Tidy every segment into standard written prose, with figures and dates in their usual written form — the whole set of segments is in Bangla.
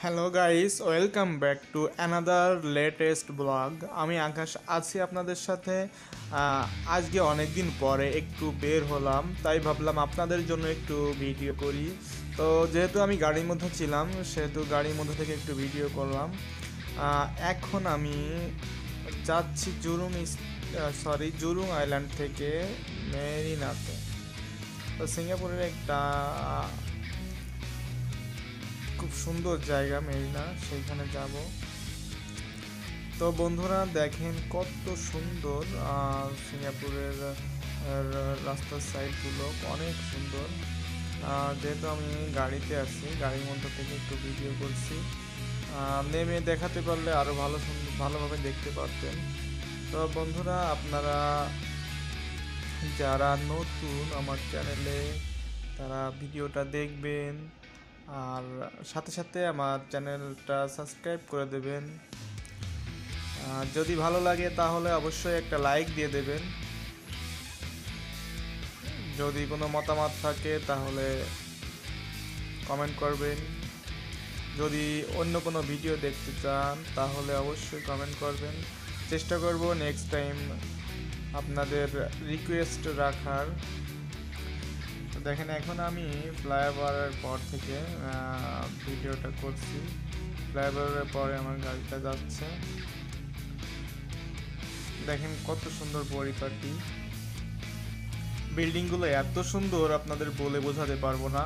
Hello guys, welcome back to another latest blog. আমি আকাশ আছি আপনাদের সাথে। আজকে অনেক দিন পরে একটু বের হলাম, তাই ভাবলাম আপনাদের জন্য একটু ভিডিও করি। তো যেহেতু আমি গাড়ির মধ্যে ছিলাম, সেহেতু গাড়ির মধ্যে থেকে একটু ভিডিও করলাম। এখন আমি যাচ্ছি জুরুং আইল্যান্ড থেকে মেরিনাতে। তো সিঙ্গাপুরের একটা খুব সুন্দর জায়গা মেরিনা, সেইখানে যাব। তো বন্ধুরা দেখেন কত সুন্দর সিঙ্গাপুরের রাস্তার সাইডগুলো অনেক সুন্দর। যেহেতু আমি গাড়িতে আছি, গাড়ির মধ্যে থেকে একটু ভিডিও করছি। নেমে দেখাতে পারলে আরও ভালোভাবে দেখতে পারতেন। তো বন্ধুরা, আপনারা যারা নতুন আমার চ্যানেলে, তারা ভিডিওটা দেখবেন আর সাথে সাথে আমার চ্যানেলটা সাবস্ক্রাইব করে দেবেন। যদি ভালো লাগে তাহলে অবশ্যই একটা লাইক দিয়ে দেবেন। যদি কোনো মতামত থাকে তাহলে কমেন্ট করবেন। যদি অন্য কোনো ভিডিও দেখতে চান তাহলে অবশ্যই কমেন্ট করবেন। চেষ্টা করব নেক্সট টাইম আপনাদের রিকোয়েস্ট রাখার। তো দেখেন, এখন আমি ফ্লাইওভারের পর থেকে ভিডিওটা করছি। ফ্লাইওভারের পরে আমার গাড়িটা যাচ্ছে। দেখেন কত সুন্দর পরিপাটি, বিল্ডিংগুলো এত সুন্দর আপনাদের বলে বোঝাতে পারবো না।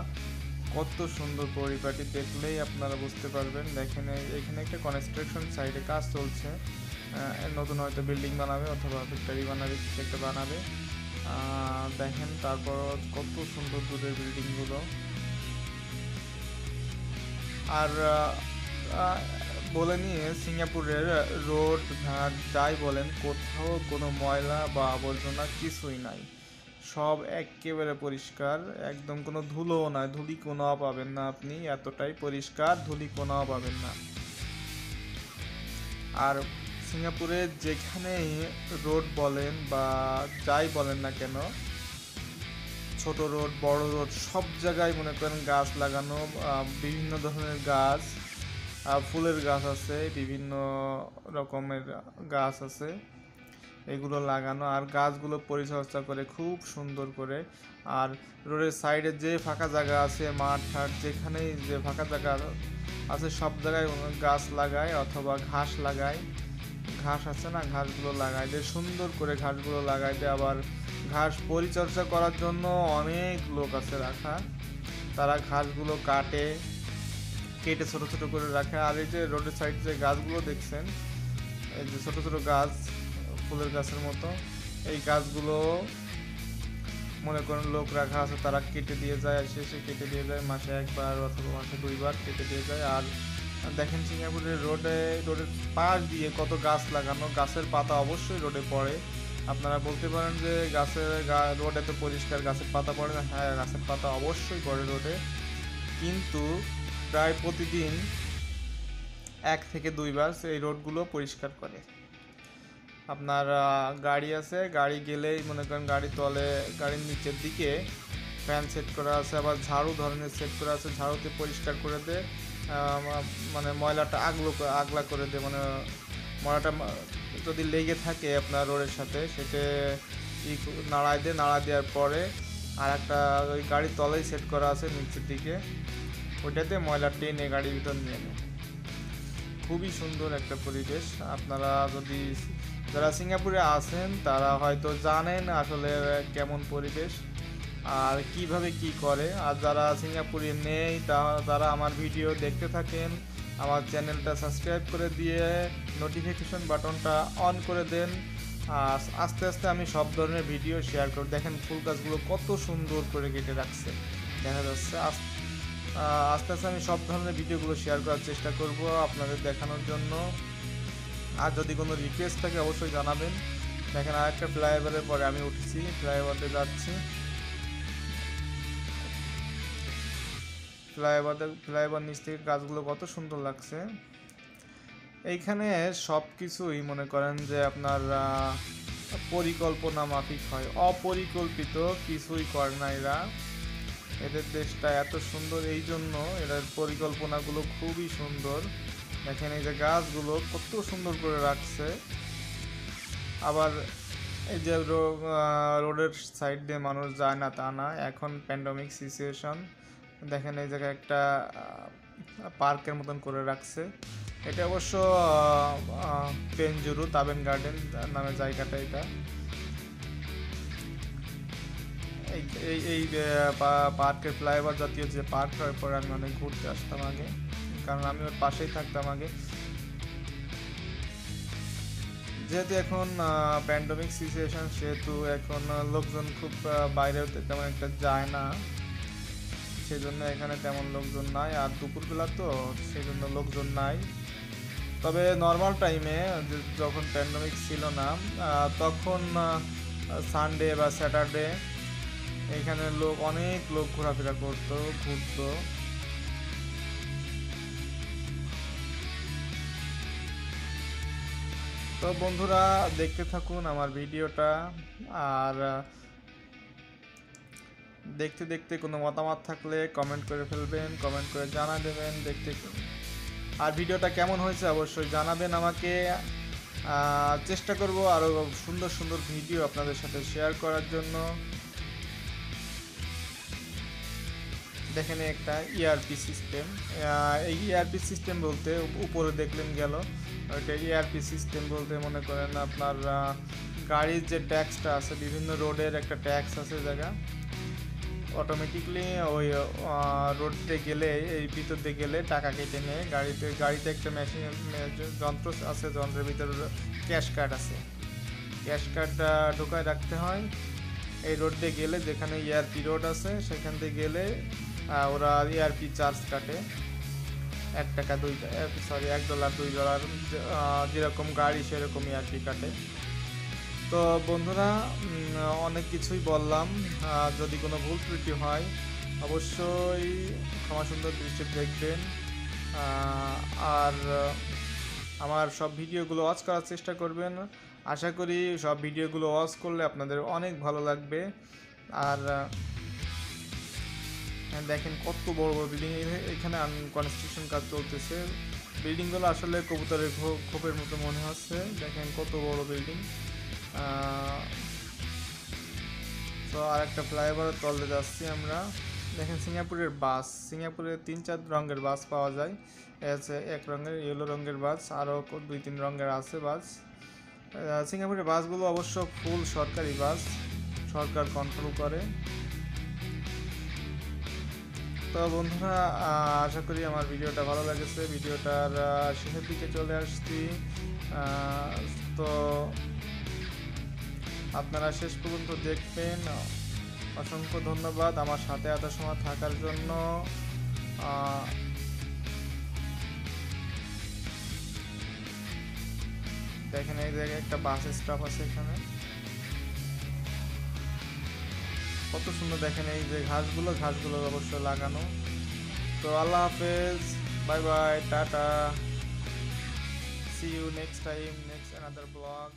কত সুন্দর পরিপাটি, দেখলেই আপনারা বুঝতে পারবেন। দেখেন এখানে একটা কনস্ট্রাকশন সাইটে কাজ চলছে। নতুন হয়তো বিল্ডিং বানাবে অথবা ফ্যাক্টরি বানাবে, কিছু একটা বানাবে। দেখেন তারপর কত সুন্দর দূরের বিল্ডিংগুলো। আর বলে নিয়ে, সিঙ্গাপুরের রোড ঘাট যাই বলেন, কোথাও কোনো ময়লা বা আবর্জনা কিছুই নাই। সব একেবারে পরিষ্কার, একদম কোনো ধুলোও নাই, ধূলিকণাও পাবেন না আপনি, এতটাই পরিষ্কার, ধূলিকণাও পাবেন না। আর সিঙ্গাপুরে যেখানে রোড বলেন বা যাই বলেন না কেন, ছোট রোড বড় রোড সব জায়গায় মনে করেন গাছ লাগানো। বিভিন্ন ধরনের গাছ, ফুলের গাছ আছে, বিভিন্ন রকমের গাছ আছে, এগুলো লাগানো। আর গাছগুলো পরিচর্যা করে খুব সুন্দর করে। আর রোডের সাইডে যে ফাঁকা জায়গা আছে, মাঠ ঠাট যেখানেই যে ফাঁকা জায়গা আছে, সব জায়গায় গাছ লাগায় অথবা ঘাস লাগায়। ঘাস আছে না, ঘাসগুলো লাগায় দেয় সুন্দর করে, ঘাসগুলো লাগায় দেয়। আবার ঘাস পরিচর্যা করার জন্য অনেক লোক আছে রাখা, তারা ঘাসগুলো কেটে ছোট ছোট করে রাখে। আর এই যে রোডের সাইড যে গাছগুলো দেখছেন, এই যে ছোট ছোট গাছ, ফুলের গাছের মতো, এই গাছগুলো মনে করেন লোক রাখা আছে, তারা কেটে দিয়ে যায়, এসে কেটে দিয়ে যায়, মাসে একবার অথবা মাসে দুইবার কেটে দিয়ে যায়। আর দেখেন সিঙ্গাপুরের রোডের পাশ দিয়ে কত গাছ লাগানো, গাছের পাতা অবশ্যই রোডে পড়ে। আপনারা বলতে পারেন যে রোড এত পরিষ্কার, গাছের পাতা পড়ে না? হ্যাঁ, গাছের পাতা অবশ্যই পড়ে রোডে, কিন্তু প্রায় প্রতিদিন 1 থেকে 2 বার এই রোডগুলো পরিষ্কার করে। আপনার গাড়ি আছে, গাড়ি গেলেই মনে করেন গাড়ির নিচের দিকে ফ্যান সেট করা আছে, আবার ঝাড়ু ধরনের সেট করা আছে, ঝাড়ুতে পরিষ্কার করে দেয়। মানে ময়লাটা আগলা করে দেয়, মানে ময়লাটা যদি লেগে থাকে আপনার রোডের সাথে, সেটা নাড়া দেওয়ার পরে আর একটা ওই গাড়ির তলেই সেট করা আছে নিচের দিকে, ওইটাতে ময়লা টেনে গাড়ির ভিতর নিয়ে নেয়। খুবই সুন্দর একটা পরিবেশ। আপনারা যদি যারা সিঙ্গাপুরে আছেন তারা হয়তো জানেন আসলে কেমন পরিবেশ আর কিভাবে কি করে। আর যারা সিঙ্গাপুরে নেই তারা আমার ভিডিও দেখতে থাকেন, আমার চ্যানেলটা সাবস্ক্রাইব করে দিয়ে নোটিফিকেশন বাটনটা অন করে দেন। আর আস্তে আস্তে আমি সব ধরনের ভিডিও শেয়ার করি। দেখেন ফুল গাছগুলো কত সুন্দর করে কেটে রাখছে, দেখা যাচ্ছে। আস্তে আস্তে আমি সব ধরনের ভিডিওগুলো শেয়ার করার চেষ্টা করব আপনাদের দেখানোর জন্য। আর যদি কোনো রিকোয়েস্ট থাকে অবশ্যই জানাবেন। দেখেন আরেকটা ফ্লাইওভারের পরে আমি উঠেছি, ফ্লাইওভারে যাচ্ছি। ফ্লাইওভার নিচ থেকে গাছগুলো কত সুন্দর লাগছে। এইখানে সব কিছুই মনে করেন যে আপনার পরিকল্পনা মাফিক হয়, অপরিকল্পিত কিছুই করে না এরা। এদের দেশটা এত সুন্দর এই জন্য, এদের পরিকল্পনাগুলো খুবই সুন্দর। দেখেন এই যে গাছগুলো কত সুন্দর করে রাখছে। আবার এই যে রোডের সাইড দিয়ে মানুষ যায় না তা না, এখন প্যান্ডেমিক সিচুয়েশন। দেখেন এই জায়গায় একটা পার্কের মতন করে রাখছে। এটা অবশ্য পেনজুরু তাবেন গার্ডেন নামে জায়গাটা। এটা এই এই এই পার্কের ফ্লাইওভার জাতীয় যে পার্ক হয়, পরে আমি অনেক ঘুরতে আসতাম আগে, কারণ আমি ওর পাশেই থাকতাম আগে। যেহেতু এখন প্যান্ডেমিক সিচুয়েশন, সেহেতু এখন লোকজন খুব বাইরে তেমন একটা যায় না, সেই জন্য এখানে তেমন লোকজন নাই। আর দুপুরবেলা তো সেই জন্য লোকজন নাই। তবে নর্মাল টাইমে যখন প্যান্ডেমিক ছিল না, তখন সানডে বা স্যাটারডে এখানে অনেক লোক ঘোরাফেরা করতো, ঘুরতো। তো বন্ধুরা, দেখতে থাকুন আমার ভিডিওটা। আর দেখতে দেখতে কোনো মতামত থাকলে কমেন্ট করে ফেলবেন, কমেন্ট করে জানা দেবেন দেখতে। আর ভিডিওটা কেমন হয়েছে অবশ্যই জানাবেন আমাকে। চেষ্টা করব আরও সুন্দর সুন্দর ভিডিও আপনাদের সাথে শেয়ার করার জন্য। দেখেন একটা ইআরপি সিস্টেম। এই ইআরপি সিস্টেম বলতে উপরে দেখলেন গেল, ওইটা ইআরপি সিস্টেম বলতে মনে করেন আপনার গাড়ির যে ট্যাক্সটা আছে, বিভিন্ন রোডের একটা ট্যাক্স আছে জায়গা, অটোমেটিকলি ওই রোডতে গেলে, এই ভিতর দিয়ে গেলে টাকা কেটে নেয়। গাড়িতে একটা মেশিন যন্ত্র আছে, যন্ত্রের ভিতরে ক্যাশ কার্ড আছে, ক্যাশ কার্ডটা ঢোকায় রাখতে হয়। এই রোড দিয়ে গেলে, যেখানে ইআরপি রোড আছে সেখান দিয়ে গেলে ওরা ইআরপি চার্জ কাটে $1 $2 যেরকম গাড়ি সেরকম ইআরপি কাটে। তো বন্ধুরা, অনেক কিছুই বললাম। যদি কোনো ভুল ত্রুটি হয় অবশ্যই ক্ষমা সুন্দর দৃষ্টিতে দেখবেন। আর আমার সব ভিডিওগুলো ওয়াচ করার চেষ্টা করবেন। আশা করি সব ভিডিওগুলো ওয়াচ করলে আপনাদের অনেক ভালো লাগবে। আর দেখেন কত বড় বড় বিল্ডিং, এখানে কনস্ট্রাকশন কাজ চলতেছে। বিল্ডিংগুলো আসলে কবুতরের খোপের মতো মনে হচ্ছে। দেখেন কত বড় বিল্ডিং। তো আর একটা ফ্লাইওভারের তলে যাচ্ছি আমরা। দেখেন সিঙ্গাপুরের বাস, সিঙ্গাপুরে 3-4 রঙের বাস পাওয়া যায়। এক রঙের ইয়েলো রঙের বাস, আরও 2-3 রঙের আছে বাস। সিঙ্গাপুরের বাসগুলো অবশ্য ফুল সরকারি বাস, সরকার কন্ট্রোল করে। তো বন্ধুরা, আশা করি আমার ভিডিওটা ভালো লেগেছে। ভিডিওটার শেষের দিকে চলে আসছি। তো আপনারা শেষ পর্যন্ত দেখবেন। অসংখ্য ধন্যবাদ আমার সাথে এত সময় থাকার জন্য। দেখেন এই জায়গায় একটা বাস স্টপ আছে, এখানে কত সুন্দর। দেখেন এই যে ঘাসগুলো অবশ্য লাগানো। তো আল্লাহ হাফেজ, bye bye, tata, see you next time, next another blog.